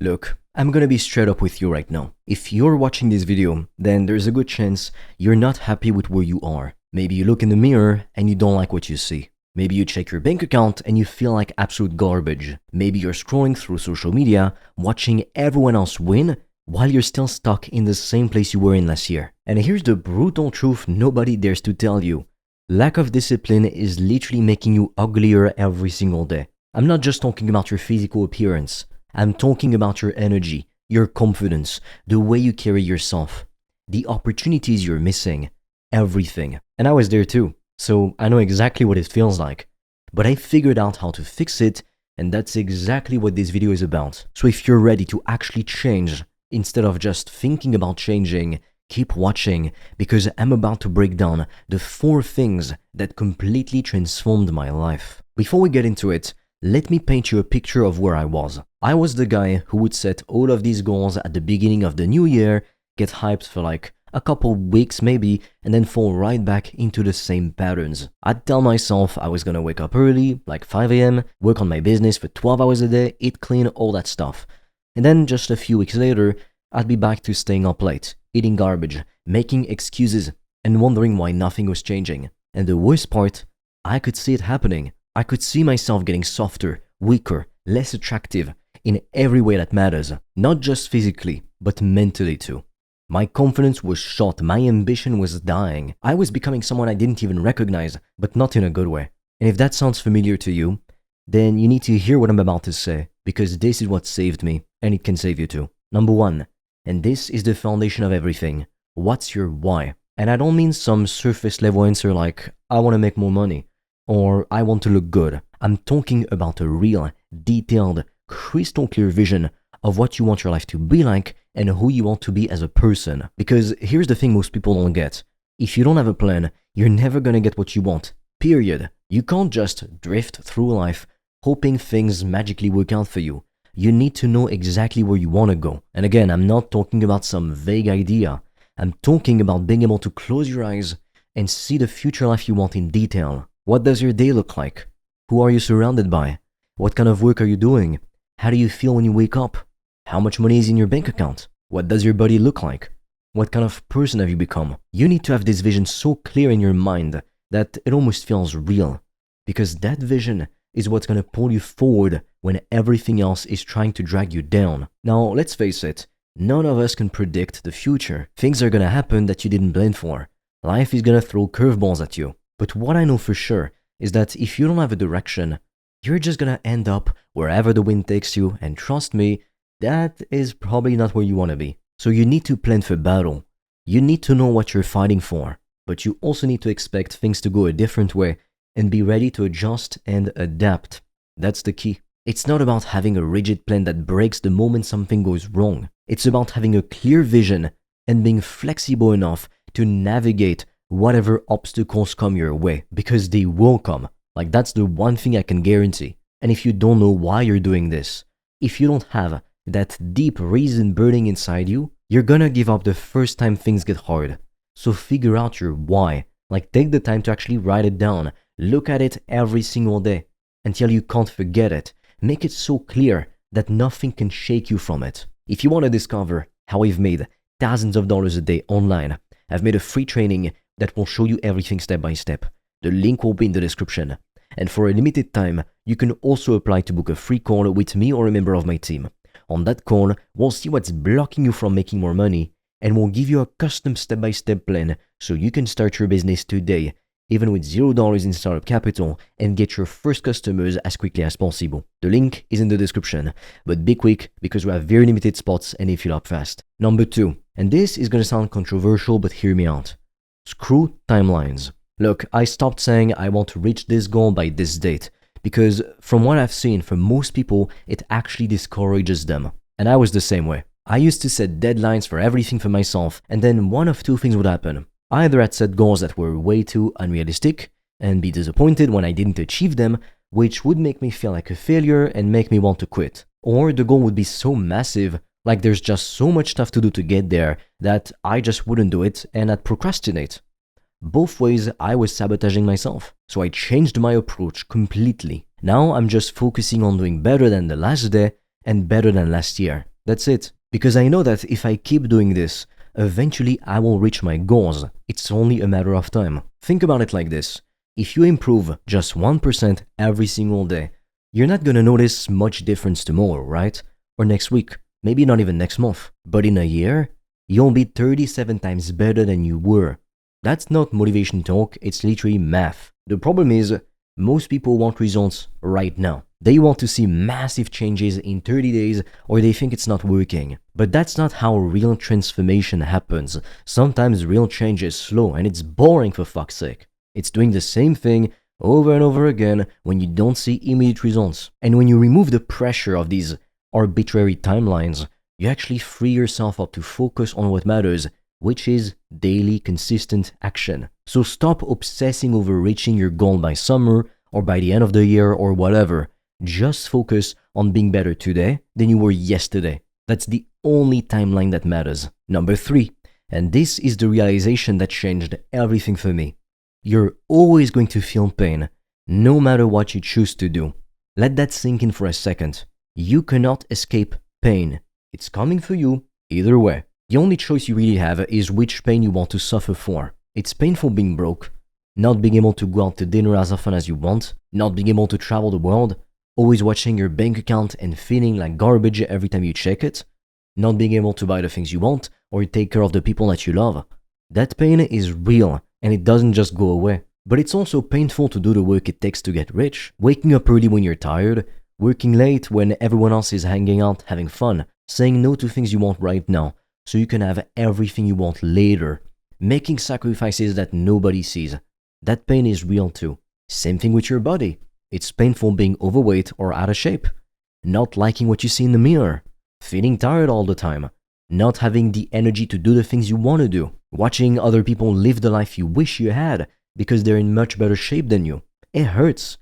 Look, I'm gonna be straight up with you right now. If you're watching this video, then there's a good chance you're not happy with where you are. Maybe you look in the mirror and you don't like what you see. Maybe you check your bank account and you feel like absolute garbage. Maybe you're scrolling through social media, watching everyone else win, while you're still stuck in the same place you were in last year. And here's the brutal truth nobody dares to tell you. Lack of discipline is literally making you uglier every single day. I'm not just talking about your physical appearance. I'm talking about your energy, your confidence, the way you carry yourself, the opportunities you're missing, everything. And I was there too, so I know exactly what it feels like. But I figured out how to fix it, and that's exactly what this video is about. So if you're ready to actually change, instead of just thinking about changing, keep watching, because I'm about to break down the 4 things that completely transformed my life. Before we get into it, let me paint you a picture of where I was. I was the guy who would set all of these goals at the beginning of the new year, get hyped for like a couple weeks maybe, and then fall right back into the same patterns. I'd tell myself I was gonna wake up early, like 5 a.m., work on my business for 12 hours a day, eat clean, all that stuff. And then just a few weeks later, I'd be back to staying up late, eating garbage, making excuses, and wondering why nothing was changing. And the worst part, I could see it happening. I could see myself getting softer, weaker, less attractive in every way that matters, not just physically, but mentally too. My confidence was shot, my ambition was dying. I was becoming someone I didn't even recognize, but not in a good way. And if that sounds familiar to you, then you need to hear what I'm about to say, because this is what saved me, and it can save you too. Number 1, and this is the foundation of everything. What's your why? And I don't mean some surface level answer like, I want to make more money, or I want to look good. I'm talking about a real, detailed, crystal clear vision of what you want your life to be like and who you want to be as a person. Because here's the thing most people don't get. If you don't have a plan, you're never gonna get what you want. Period. You can't just drift through life hoping things magically work out for you. You need to know exactly where you want to go. And again, I'm not talking about some vague idea. I'm talking about being able to close your eyes and see the future life you want in detail. What does your day look like? Who are you surrounded by? What kind of work are you doing? How do you feel when you wake up? How much money is in your bank account? What does your body look like? What kind of person have you become? You need to have this vision so clear in your mind that it almost feels real. Because that vision is what's going to pull you forward when everything else is trying to drag you down. Now, let's face it, none of us can predict the future. Things are going to happen that you didn't plan for. Life is going to throw curveballs at you. But what I know for sure is that if you don't have a direction, you're just going to end up wherever the wind takes you, and trust me, that is probably not where you want to be. So you need to plan for battle. You need to know what you're fighting for, but you also need to expect things to go a different way and be ready to adjust and adapt. That's the key. It's not about having a rigid plan that breaks the moment something goes wrong. It's about having a clear vision and being flexible enough to navigate whatever obstacles come your way, because they will come. Like, that's the one thing I can guarantee. And if you don't know why you're doing this, if you don't have that deep reason burning inside you, you're gonna give up the first time things get hard. So figure out your why. Like, take the time to actually write it down. Look at it every single day until you can't forget it. Make it so clear that nothing can shake you from it. If you want to discover how I've made thousands of dollars a day online, I've made a free training that will show you everything step by step. The link will be in the description. And for a limited time, you can also apply to book a free call with me or a member of my team. On that call, we'll see what's blocking you from making more money, and we'll give you a custom step-by-step plan so you can start your business today, even with $0 in startup capital, and get your first customers as quickly as possible. The link is in the description, but be quick because we have very limited spots and they fill up fast. Number 2, and this is going to sound controversial, but hear me out. Screw timelines. Look, I stopped saying I want to reach this goal by this date, because from what I've seen, for most people, it actually discourages them. And I was the same way. I used to set deadlines for everything for myself, and then one of two things would happen. Either I'd set goals that were way too unrealistic, and be disappointed when I didn't achieve them, which would make me feel like a failure and make me want to quit. Or the goal would be so massive, like there's just so much stuff to do to get there, that I just wouldn't do it and I'd procrastinate. Both ways, I was sabotaging myself. So I changed my approach completely. Now I'm just focusing on doing better than the last day and better than last year. That's it. Because I know that if I keep doing this, eventually I will reach my goals. It's only a matter of time. Think about it like this. If you improve just 1% every single day, you're not gonna notice much difference tomorrow, right? Or next week, maybe not even next month. But in a year, you'll be 37 times better than you were. That's not motivation talk, it's literally math. The problem is, most people want results right now. They want to see massive changes in 30 days or they think it's not working. But that's not how real transformation happens. Sometimes real change is slow and it's boring for fuck's sake. It's doing the same thing over and over again when you don't see immediate results. And when you remove the pressure of these arbitrary timelines, you actually free yourself up to focus on what matters, which is daily consistent action. So stop obsessing over reaching your goal by summer or by the end of the year or whatever. Just focus on being better today than you were yesterday. That's the only timeline that matters. Number 3, and this is the realization that changed everything for me. You're always going to feel pain, no matter what you choose to do. Let that sink in for a second. You cannot escape pain. It's coming for you either way. The only choice you really have is which pain you want to suffer for. It's painful being broke, not being able to go out to dinner as often as you want, not being able to travel the world, always watching your bank account and feeling like garbage every time you check it, not being able to buy the things you want or take care of the people that you love. That pain is real and it doesn't just go away. But it's also painful to do the work it takes to get rich, waking up early when you're tired, working late when everyone else is hanging out, having fun, saying no to things you want right now so you can have everything you want later, making sacrifices that nobody sees. That pain is real too. Same thing with your body. It's painful being overweight or out of shape, not liking what you see in the mirror, feeling tired all the time, not having the energy to do the things you want to do, watching other people live the life you wish you had because they're in much better shape than you. It hurts.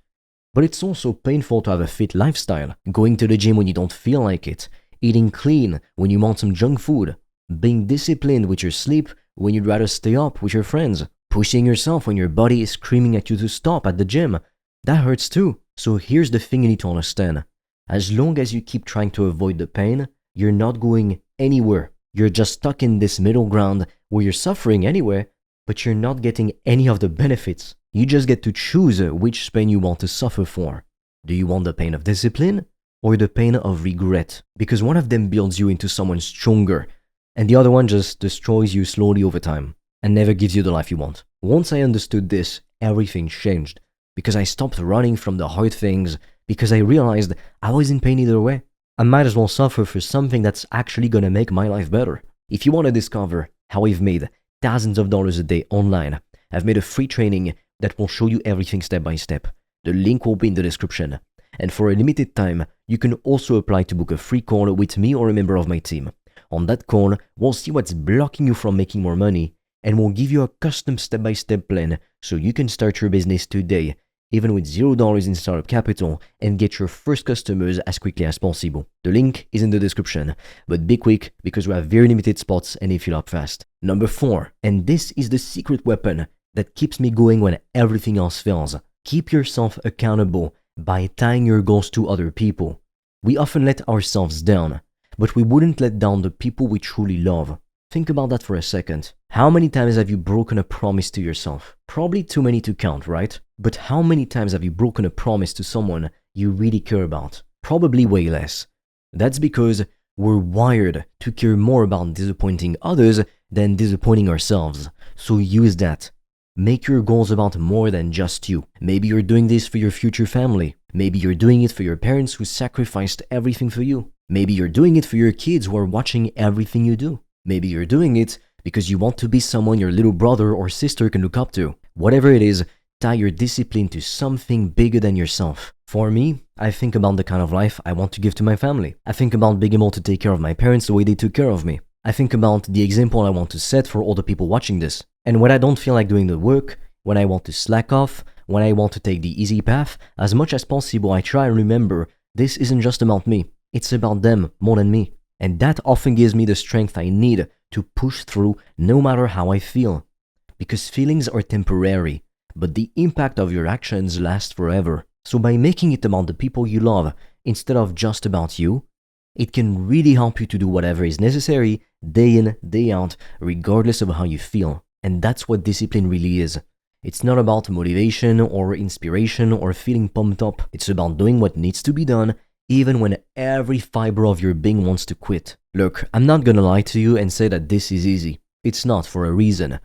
But it's also painful to have a fit lifestyle, going to the gym when you don't feel like it, eating clean when you want some junk food, being disciplined with your sleep when you'd rather stay up with your friends, pushing yourself when your body is screaming at you to stop at the gym. That hurts too. So here's the thing you need to understand. As long as you keep trying to avoid the pain, you're not going anywhere. You're just stuck in this middle ground where you're suffering anyway, but you're not getting any of the benefits. You just get to choose which pain you want to suffer for. Do you want the pain of discipline or the pain of regret? Because one of them builds you into someone stronger, and the other one just destroys you slowly over time and never gives you the life you want. Once I understood this, everything changed. Because I stopped running from the hard things, because I realized I was in pain either way. I might as well suffer for something that's actually gonna make my life better. If you want to discover how I've made thousands of dollars a day online, I've made a free training that will show you everything step by step. The link will be in the description. And for a limited time, you can also apply to book a free call with me or a member of my team. On that call, we'll see what's blocking you from making more money, and we'll give you a custom step-by-step plan so you can start your business today, even with $0 in startup capital, and get your first customers as quickly as possible. The link is in the description, but be quick because we have very limited spots and they fill up fast. Number 4, and this is the secret weapon that keeps me going when everything else fails. Keep yourself accountable by tying your goals to other people. We often let ourselves down, but we wouldn't let down the people we truly love. Think about that for a second. How many times have you broken a promise to yourself? Probably too many to count, right? But how many times have you broken a promise to someone you really care about? Probably way less. That's because we're wired to care more about disappointing others than disappointing ourselves. So use that. Make your goals about more than just you. Maybe you're doing this for your future family. Maybe you're doing it for your parents who sacrificed everything for you. Maybe you're doing it for your kids who are watching everything you do. Maybe you're doing it because you want to be someone your little brother or sister can look up to. Whatever it is, tie your discipline to something bigger than yourself. For me, I think about the kind of life I want to give to my family. I think about being able to take care of my parents the way they took care of me. I think about the example I want to set for all the people watching this. And when I don't feel like doing the work, when I want to slack off, when I want to take the easy path, as much as possible I try and remember this isn't just about me. It's about them more than me. And that often gives me the strength I need to push through no matter how I feel. Because feelings are temporary, but the impact of your actions lasts forever. So by making it about the people you love instead of just about you, It can really help you to do whatever is necessary day in, day out, regardless of how you feel. And that's what discipline really is. It's not about motivation or inspiration or feeling pumped up. It's about doing what needs to be done, even when every fiber of your being wants to quit. Look, I'm not gonna lie to you and say that this is easy. It's not, for a reason.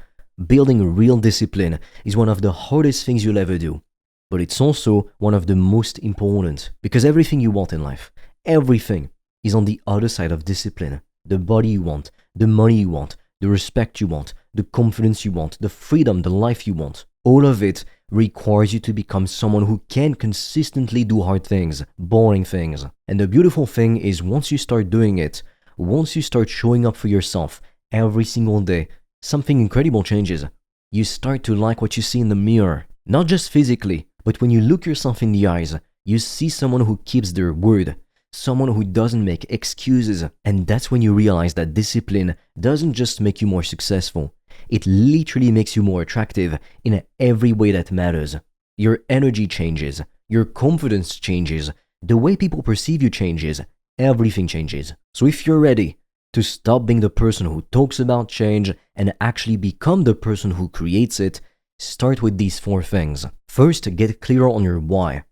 Building real discipline is one of the hardest things you'll ever do. But it's also one of the most important, because everything you want in life, everything, is on the other side of discipline. The body you want, the money you want, the respect you want, the confidence you want, the freedom, the life you want. All of it requires you to become someone who can consistently do hard things, boring things. And the beautiful thing is, once you start doing it, once you start showing up for yourself every single day, something incredible changes. You start to like what you see in the mirror. Not just physically, but when you look yourself in the eyes, you see someone who keeps their word, someone who doesn't make excuses. And that's when you realize that discipline doesn't just make you more successful. It literally makes you more attractive in every way that matters. Your energy changes, your confidence changes, the way people perceive you changes, everything changes. So if you're ready to stop being the person who talks about change and actually become the person who creates it, start with these 4 things. First, get clear on your why.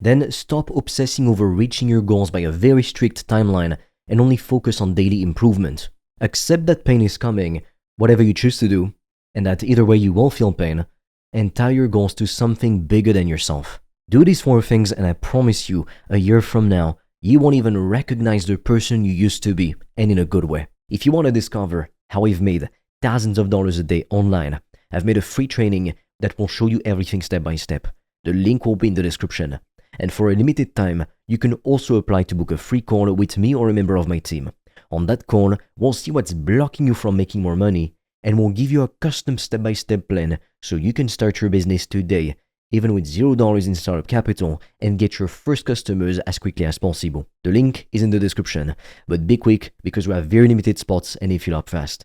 Then stop obsessing over reaching your goals by a very strict timeline and only focus on daily improvement. Accept that pain is coming, whatever you choose to do, and that either way you will feel pain, and tie your goals to something bigger than yourself. Do these 4 things and I promise you, a year from now, you won't even recognize the person you used to be, and in a good way. If you want to discover how I've made thousands of dollars a day online, I've made a free training that will show you everything step by step. The link will be in the description. And for a limited time, you can also apply to book a free call with me or a member of my team. On that call, we'll see what's blocking you from making more money, and we'll give you a custom step-by-step plan so you can start your business today, even with $0 in startup capital, and get your first customers as quickly as possible. The link is in the description, but be quick because we have very limited spots and they fill up fast.